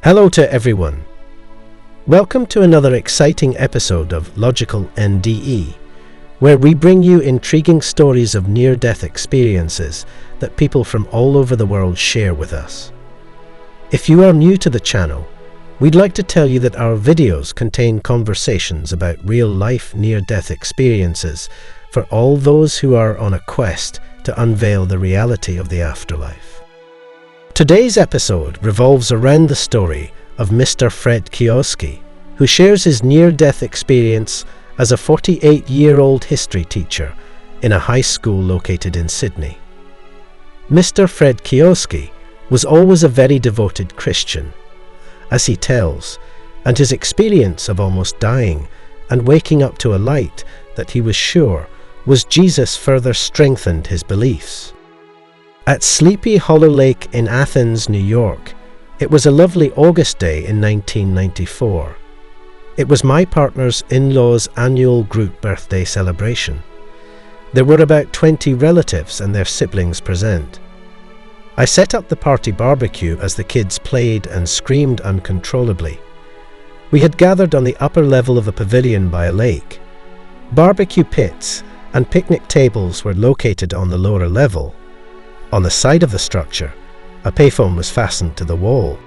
Hello to everyone. Welcome to another exciting episode of Logical NDE, where we bring you intriguing stories of near-death experiences that people from all over the world share with us. If you are new to the channel, we'd like to tell you that our videos contain conversations about real-life near-death experiences for all those who are on a quest to unveil the reality of the afterlife. Today's episode revolves around the story of Mr. Fred Kiozski, who shares his near-death experience as a 48-year-old history teacher in a high school located in Sydney. Mr. Fred Kiozski was always a very devoted Christian, as he tells, and his experience of almost dying and waking up to a light that he was sure was Jesus further strengthened his beliefs. At Sleepy Hollow Lake in Athens, New York, it was a lovely August day in 1994. It was my partner's in-laws' annual group birthday celebration. There were about 20 relatives and their siblings present. I set up the party barbecue as the kids played and screamed uncontrollably. We had gathered on the upper level of a pavilion by a lake. Barbecue pits and picnic tables were located on the lower level. On the side of the structure, a payphone was fastened to the wall.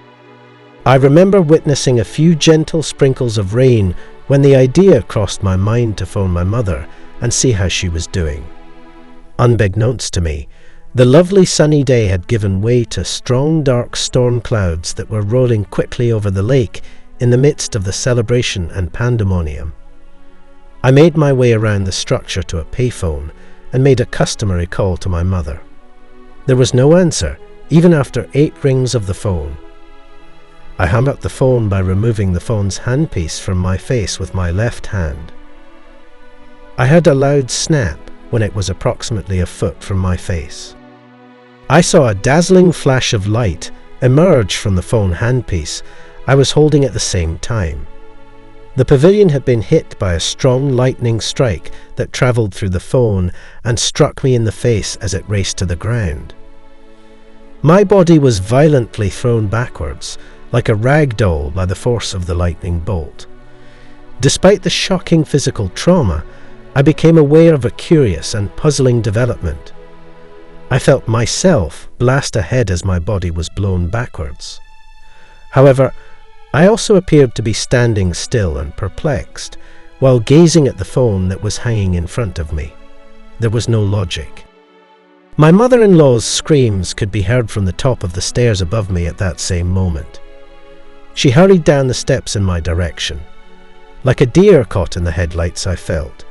I remember witnessing a few gentle sprinkles of rain when the idea crossed my mind to phone my mother and see how she was doing. Unbeknownst to me, the lovely sunny day had given way to strong dark storm clouds that were rolling quickly over the lake in the midst of the celebration and pandemonium. I made my way around the structure to a payphone and made a customary call to my mother. There was no answer, even after 8 rings of the phone. I hung up the phone by removing the phone's handpiece from my face with my left hand. I heard a loud snap when it was approximately a foot from my face. I saw a dazzling flash of light emerge from the phone handpiece I was holding at the same time. The pavilion had been hit by a strong lightning strike that travelled through the phone and struck me in the face as it raced to the ground. My body was violently thrown backwards, like a rag doll by the force of the lightning bolt. Despite the shocking physical trauma, I became aware of a curious and puzzling development. I felt myself blast ahead as my body was blown backwards. However, I also appeared to be standing still and perplexed, while gazing at the phone that was hanging in front of me. There was no logic. My mother-in-law's screams could be heard from the top of the stairs above me at that same moment. She hurried down the steps in my direction. Like a deer caught in the headlights, I felt.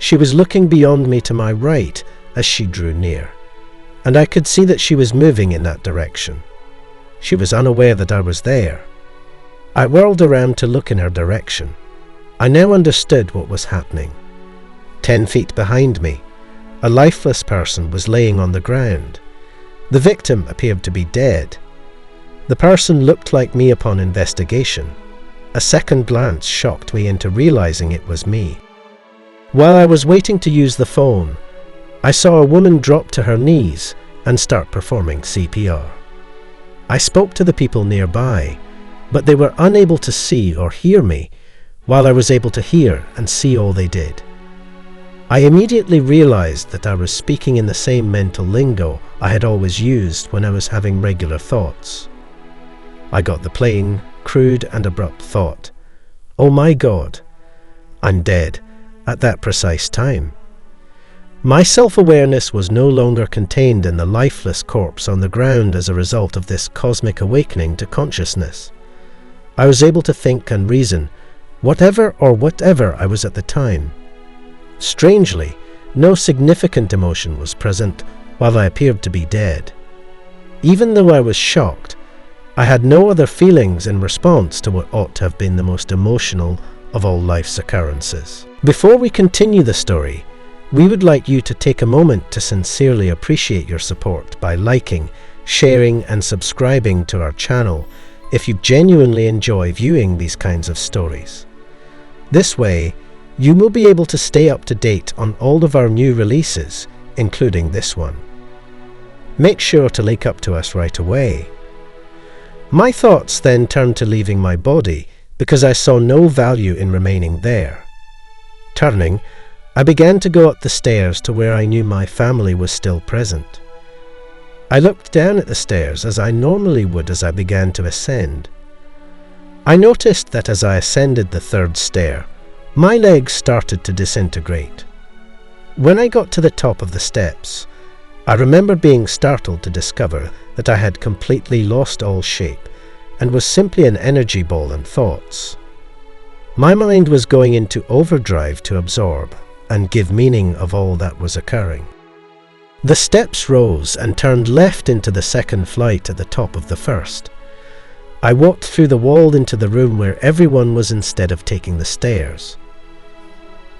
She was looking beyond me to my right as she drew near, and I could see that she was moving in that direction. She was unaware that I was there. I whirled around to look in her direction. I now understood what was happening. 10 feet behind me, a lifeless person was laying on the ground. The victim appeared to be dead. The person looked like me upon investigation. A second glance shocked me into realizing it was me. While I was waiting to use the phone, I saw a woman drop to her knees and start performing CPR. I spoke to the people nearby, but they were unable to see or hear me, while I was able to hear and see all they did. I immediately realized that I was speaking in the same mental lingo I had always used when I was having regular thoughts. I got the plain, crude and abrupt thought, "Oh my God, I'm dead," at that precise time. My self-awareness was no longer contained in the lifeless corpse on the ground as a result of this cosmic awakening to consciousness. I was able to think and reason, whatever I was at the time. Strangely, no significant emotion was present while I appeared to be dead. Even though I was shocked, I had no other feelings in response to what ought to have been the most emotional of all life's occurrences. Before we continue the story, we would like you to take a moment to sincerely appreciate your support by liking, sharing and subscribing to our channel if you genuinely enjoy viewing these kinds of stories. This way, you will be able to stay up to date on all of our new releases, including this one. Make sure to link up to us right away. My thoughts then turned to leaving my body because I saw no value in remaining there. Turning, I began to go up the stairs to where I knew my family was still present. I looked down at the stairs as I normally would as I began to ascend. I noticed that as I ascended the third stair, my legs started to disintegrate. When I got to the top of the steps, I remember being startled to discover that I had completely lost all shape and was simply an energy ball and thoughts. My mind was going into overdrive to absorb and give meaning of all that was occurring. The steps rose and turned left into the second flight at the top of the first. I walked through the wall into the room where everyone was instead of taking the stairs.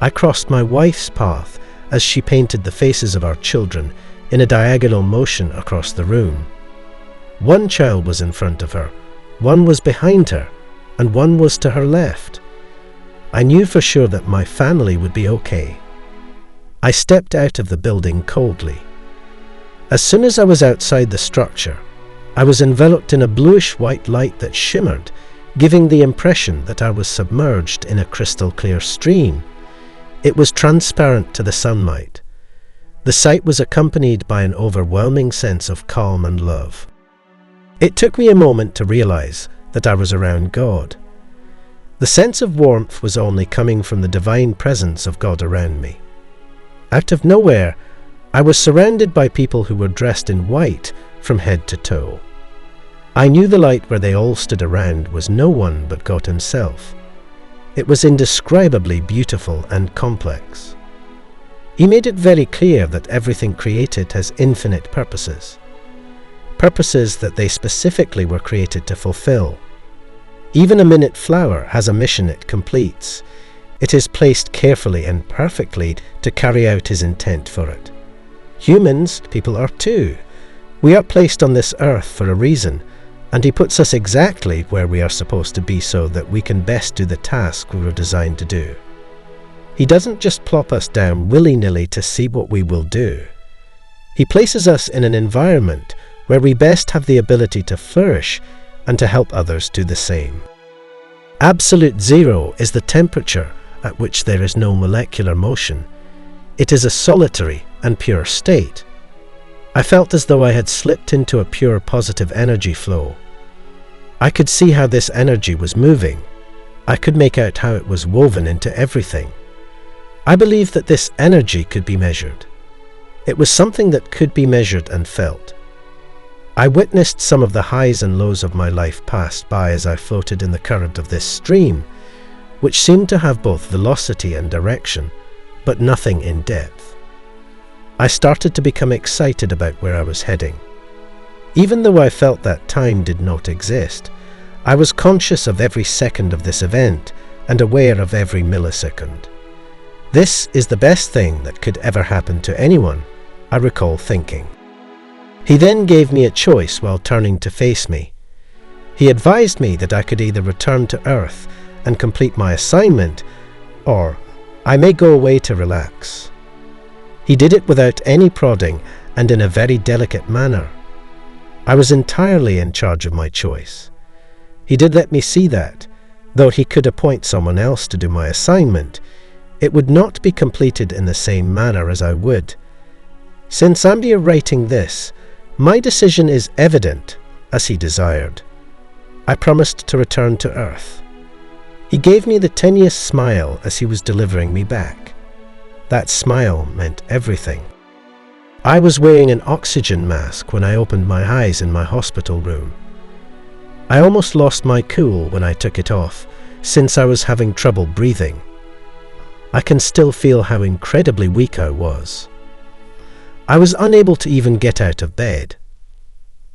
I crossed my wife's path as she painted the faces of our children in a diagonal motion across the room. One child was in front of her, one was behind her, and one was to her left. I knew for sure that my family would be okay. I stepped out of the building coldly. As soon as I was outside the structure, I was enveloped in a bluish-white light that shimmered, giving the impression that I was submerged in a crystal-clear stream. It was transparent to the sunlight. The sight was accompanied by an overwhelming sense of calm and love. It took me a moment to realize that I was around God. The sense of warmth was only coming from the divine presence of God around me. Out of nowhere, I was surrounded by people who were dressed in white from head to toe. I knew the light where they all stood around was no one but God Himself. It was indescribably beautiful and complex. He made it very clear that everything created has infinite purposes. Purposes that they specifically were created to fulfill. Even a minute flower has a mission it completes. It is placed carefully and perfectly to carry out His intent for it. Humans, people are too. We are placed on this earth for a reason, and He puts us exactly where we are supposed to be so that we can best do the task we were designed to do. He doesn't just plop us down willy-nilly to see what we will do. He places us in an environment where we best have the ability to flourish and to help others do the same. Absolute zero is the temperature at which there is no molecular motion. It is a solitary and pure state. I felt as though I had slipped into a pure positive energy flow. I could see how this energy was moving. I could make out how it was woven into everything. I believed that this energy could be measured. It was something that could be measured and felt. I witnessed some of the highs and lows of my life pass by as I floated in the current of this stream, which seemed to have both velocity and direction, but nothing in depth. I started to become excited about where I was heading. Even though I felt that time did not exist, I was conscious of every second of this event and aware of every millisecond. This is the best thing that could ever happen to anyone, I recall thinking. He then gave me a choice while turning to face me. He advised me that I could either return to Earth and complete my assignment, or I may go away to relax. He did it without any prodding and in a very delicate manner. I was entirely in charge of my choice. He did let me see that, though He could appoint someone else to do my assignment, it would not be completed in the same manner as I would. Since I'm here writing this, my decision is evident, as He desired. I promised to return to Earth. He gave me the tiniest smile as He was delivering me back. That smile meant everything. I was wearing an oxygen mask when I opened my eyes in my hospital room. I almost lost my cool when I took it off, since I was having trouble breathing. I can still feel how incredibly weak I was. I was unable to even get out of bed.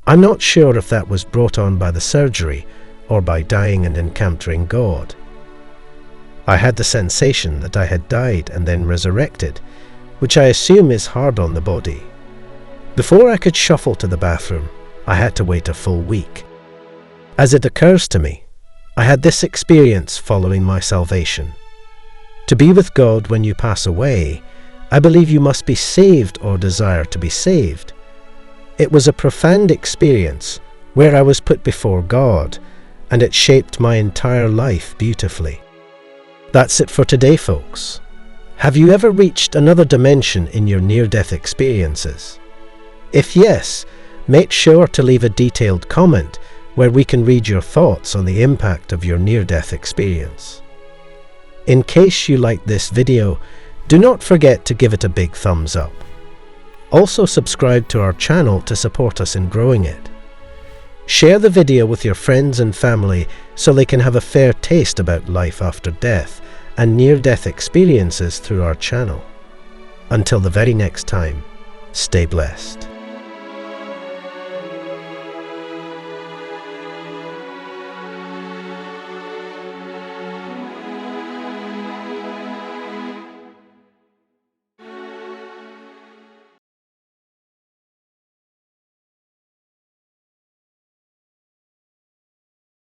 I'm not sure if that was brought on by the surgery or by dying and encountering God. I had the sensation that I had died and then resurrected, which I assume is hard on the body. Before I could shuffle to the bathroom, I had to wait a full week. As it occurs to me, I had this experience following my salvation. To be with God when you pass away, I believe you must be saved or desire to be saved. It was a profound experience where I was put before God, and it shaped my entire life beautifully. That's it for today, folks. Have you ever reached another dimension in your near-death experiences? If yes, make sure to leave a detailed comment where we can read your thoughts on the impact of your near-death experience. In case you liked this video, do not forget to give it a big thumbs up. Also subscribe to our channel to support us in growing it. Share the video with your friends and family so they can have a fair taste about life after death and near-death experiences through our channel. Until the very next time, stay blessed.